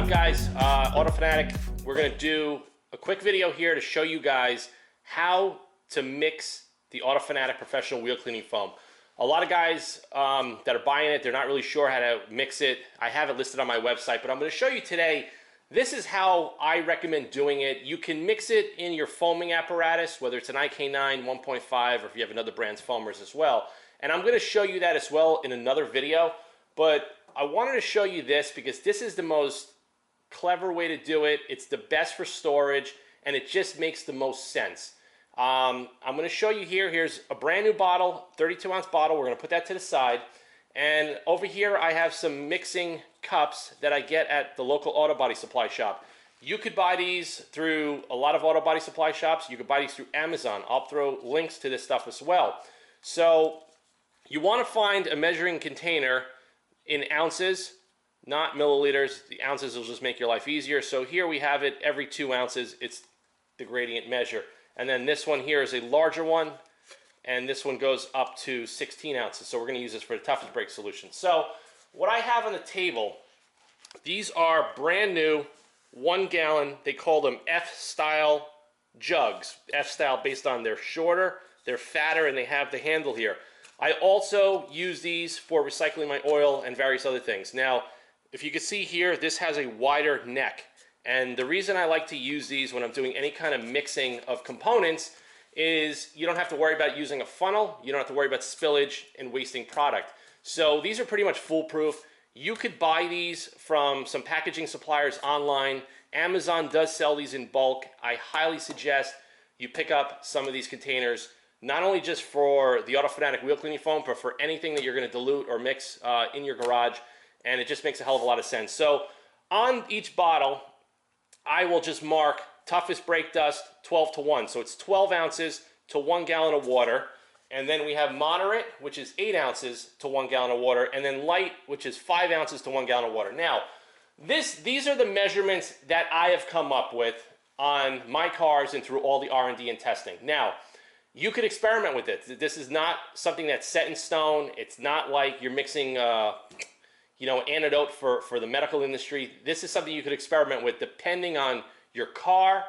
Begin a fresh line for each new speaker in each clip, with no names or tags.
up, guys? Autofanatic. We're going to do a quick video here to show you guys how to mix the Autofanatic professional wheel cleaning foam. A lot of guys that are buying it, they're not really sure how to mix it. I have it listed on my website, but I'm going to show you today. This is how I recommend doing it. You can mix it in your foaming apparatus, whether it's an IK9, 1.5, or if you have another brand's foamers as well. And I'm going to show you that as well in another video. But I wanted to show you this because this is the most clever way to do it. It's the best for storage, and it just makes the most sense. I'm going to show you here. Here's a brand new bottle, 32-ounce bottle. We're going to put that to the side. And over here, I have some mixing cups that I get at the local auto body supply shop. You could buy these through a lot of auto body supply shops. You could buy these through Amazon. I'll throw links to this stuff as well. So you want to find a measuring container in ounces, not milliliters. The ounces will just make your life easier. So here we have it every 2 ounces. It's the gradient measure. And then this one here is a larger one, and this one goes up to 16 ounces. So we're going to use this for the toughest break solution. So what I have on the table, these are brand new 1 gallon. They call them F-style jugs. F-style based on they're shorter, they're fatter, and they have the handle here. I also use these for recycling my oil and various other things. Now, if you can see here, this has a wider neck. And the reason I like to use these when I'm doing any kind of mixing of components is you don't have to worry about using a funnel. You don't have to worry about spillage and wasting product. So these are pretty much foolproof. You could buy these from some packaging suppliers online. Amazon does sell these in bulk. I highly suggest you pick up some of these containers, not only just for the Autofanatic wheel cleaning foam, but for anything that you're going to dilute or mix in your garage. And it just makes a hell of a lot of sense. So on each bottle, I will just mark toughest brake dust 12 to 1. So it's 12 ounces to 1 gallon of water. And then we have moderate, which is 8 ounces to 1 gallon of water. And then light, which is 5 ounces to 1 gallon of water. Now, these are the measurements that I have come up with on my cars and through all the R&D and testing. Now, you could experiment with it. This is not something that's set in stone. It's not like you're mixing antidote for the medical industry. This is something you could experiment with depending on your car,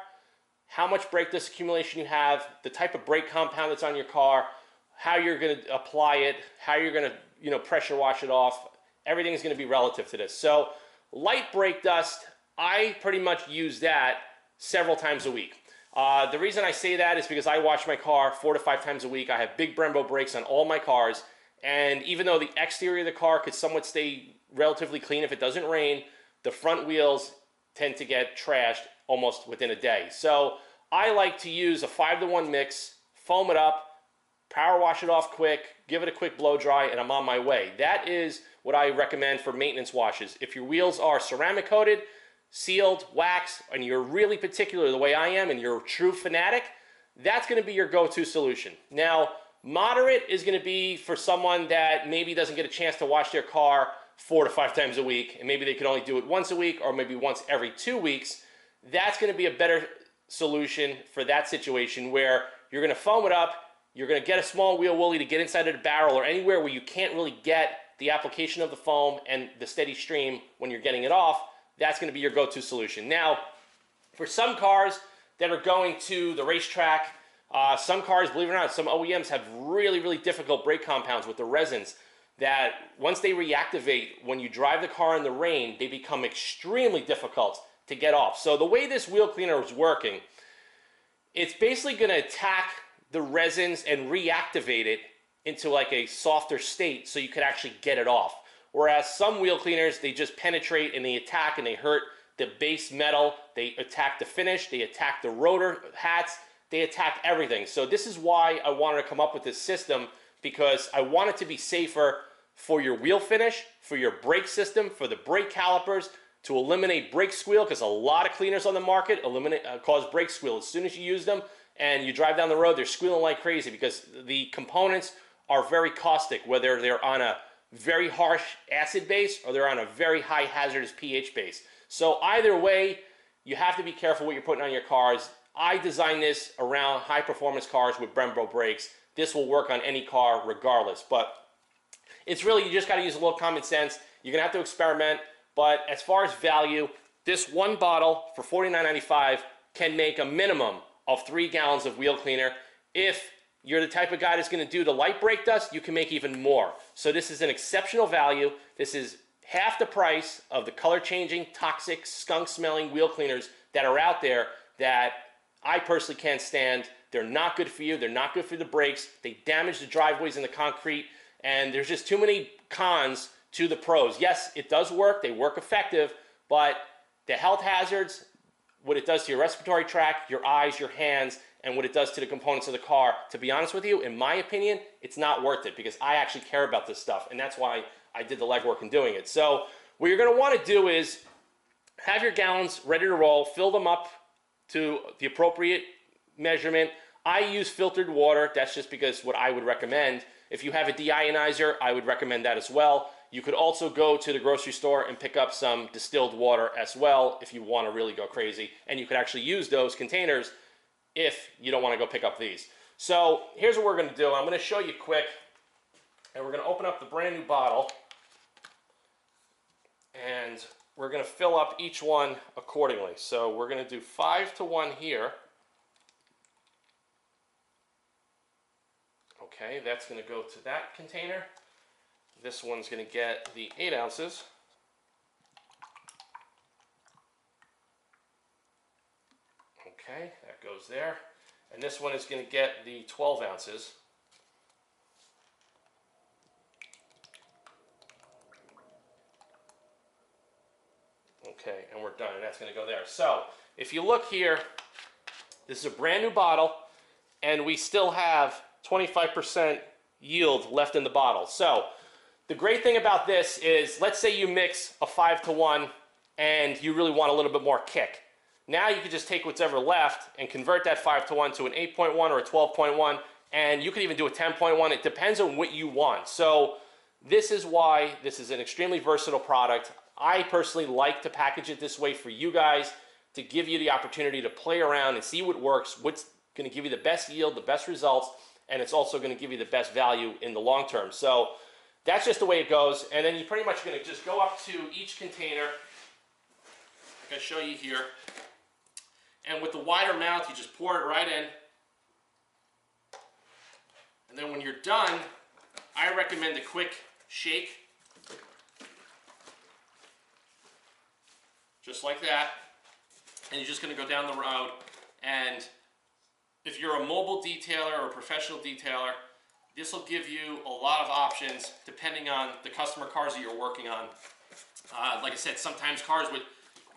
how much brake dust accumulation you have, the type of brake compound that's on your car, how you're going to apply it, how you're going to pressure wash it off. Everything is going to be relative to this. So light brake dust, I pretty much use that several times a week. The reason I say that is because I wash my car 4 to 5 times a week. I have big Brembo brakes on all my cars, and even though the exterior of the car could somewhat stay relatively clean if it doesn't rain, the front wheels tend to get trashed almost within a day. So I like to use a 5 to 1 mix, foam it up, power wash it off quick, give it a quick blow dry, and I'm on my way. That is what I recommend for maintenance washes. If your wheels are ceramic coated, sealed, wax, and you're really particular the way I am and you're a true fanatic, that's going to be your go-to solution. Now, moderate is going to be for someone that maybe doesn't get a chance to wash their car 4 to 5 times a week, and maybe they can only do it once a week or maybe once every 2 weeks. That's going to be a better solution for that situation where you're going to foam it up, you're going to get a small wheel woolly to get inside of the barrel or anywhere where you can't really get the application of the foam and the steady stream when you're getting it off. That's going to be your go-to solution. Now, for some cars that are going to the racetrack, some cars, believe it or not, some OEMs have really, really difficult brake compounds with the resins that once they reactivate, when you drive the car in the rain, they become extremely difficult to get off. So the way this wheel cleaner is working, it's basically going to attack the resins and reactivate it into like a softer state so you could actually get it off. Whereas some wheel cleaners, they just penetrate and they attack and they hurt the base metal, they attack the finish, they attack the rotor hats, they attack everything. So this is why I wanted to come up with this system, because I want it to be safer for your wheel finish, for your brake system, for the brake calipers, to eliminate brake squeal, because a lot of cleaners on the market cause brake squeal. As soon as you use them and you drive down the road, they're squealing like crazy because the components are very caustic, whether they're on a very harsh acid base or they're on a very high hazardous pH base. So either way, you have to be careful what you're putting on your cars. I designed this around high performance cars with Brembo brakes. This will work on any car regardless, but it's really, you just got to use a little common sense. You're going to have to experiment, but as far as value, this one bottle for $49.95 can make a minimum of 3 gallons of wheel cleaner. If you're the type of guy that's going to do the light brake dust, you can make even more. So this is an exceptional value. This is half the price of the color-changing, toxic, skunk-smelling wheel cleaners that are out there that I personally can't stand. They're not good for you. They're not good for the brakes. They damage the driveways and the concrete, and there's just too many cons to the pros. Yes, it does work. They work effective, but the health hazards, what it does to your respiratory tract, your eyes, your hands, and what it does to the components of the car, to be honest with you, in my opinion, it's not worth it because I actually care about this stuff, and that's why I did the legwork in doing it. So what you're going to want to do is have your gallons ready to roll, fill them up to the appropriate measurement. I use filtered water. That's just because what I would recommend. If you have a deionizer, I would recommend that as well. You could also go to the grocery store and pick up some distilled water as well if you want to really go crazy. And you could actually use those containers if you don't want to go pick up these. So here's what we're going to do. I'm going to show you quick. And we're going to open up the brand new bottle. And we're going to fill up each one accordingly. So we're going to do 5 to 1 here. Okay, that's going to go to that container. This one's going to get the 8 ounces. Okay, that goes there. And this one is going to get the 12 ounces. Okay, and we're done, and that's going to go there. So, if you look here, this is a brand new bottle, and we still have 25% yield left in the bottle. So, the great thing about this is, let's say you mix a 5 to 1, and you really want a little bit more kick. Now you can just take whatever left and convert that 5 to 1 to an 8.1 or a 12.1, and you can even do a 10.1. It depends on what you want. So, this is why this is an extremely versatile product. I personally like to package it this way for you guys to give you the opportunity to play around and see what works, what's going to give you the best yield, the best results, and it's also going to give you the best value in the long term. So that's just the way it goes. And then you're pretty much going to just go up to each container. I'm going to show you here. And with the wider mouth, you just pour it right in. And then when you're done, I recommend a quick shake. Just like that, and you're just going to go down the road. And if you're a mobile detailer or a professional detailer, this will give you a lot of options depending on the customer cars that you're working on. Like I said, sometimes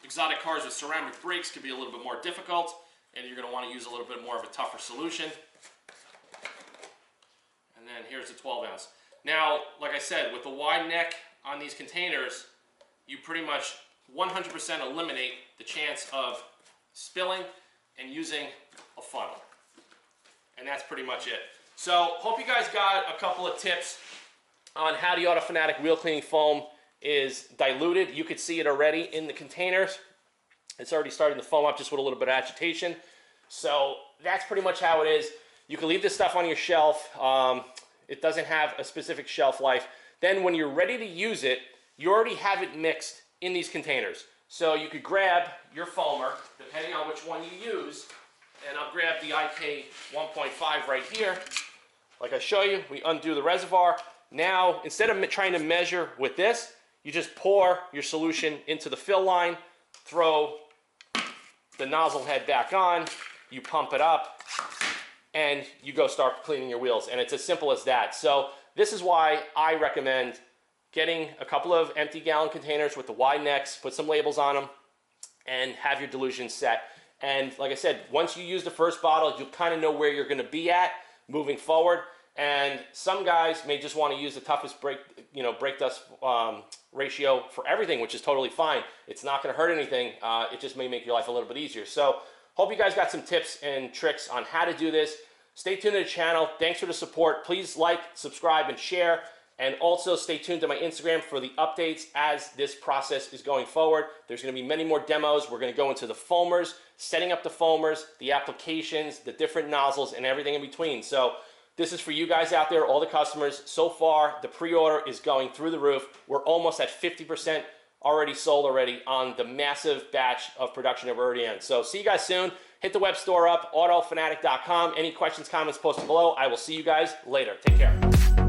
exotic cars with ceramic brakes could be a little bit more difficult, and you're going to want to use a little bit more of a tougher solution. And then here's the 12 ounce. Now, like I said, with the wide neck on these containers, you pretty much 100% eliminate the chance of spilling and using a funnel. And that's pretty much it. So, hope you guys got a couple of tips on how the autofanatic wheel cleaning foam is diluted. You could see it already in the containers. It's already starting to foam up just with a little bit of agitation. So, that's pretty much how it is. You can leave this stuff on your shelf. It doesn't have a specific shelf life. Then when you're ready to use it, you already have it mixed in these containers. So you could grab your foamer, depending on which one you use, and I'll grab the IK 1.5 right here. Like I show you, we undo the reservoir. Now, instead of trying to measure with this, you just pour your solution into the fill line, throw the nozzle head back on, you pump it up, and you go start cleaning your wheels. And it's as simple as that. So this is why I recommend getting a couple of empty gallon containers with the wide necks, put some labels on them, and have your dilution set. And like I said, once you use the first bottle, you'll kind of know where you're going to be at moving forward. And some guys may just want to use the toughest brake dust ratio for everything, which is totally fine. It's not going to hurt anything. It just may make your life a little bit easier. So hope you guys got some tips and tricks on how to do this. Stay tuned to the channel. Thanks for the support. Please like, subscribe, and share. And also stay tuned to my Instagram for the updates as this process is going forward. There's going to be many more demos. We're going to go into the foamers, setting up the foamers, the applications, the different nozzles, and everything in between. So this is for you guys out there, all the customers. So far, the pre-order is going through the roof. We're almost at 50% already sold already on the massive batch of production that we're already in. So see you guys soon. Hit the web store up, autofanatic.com. Any questions, comments, post below. I will see you guys later. Take care.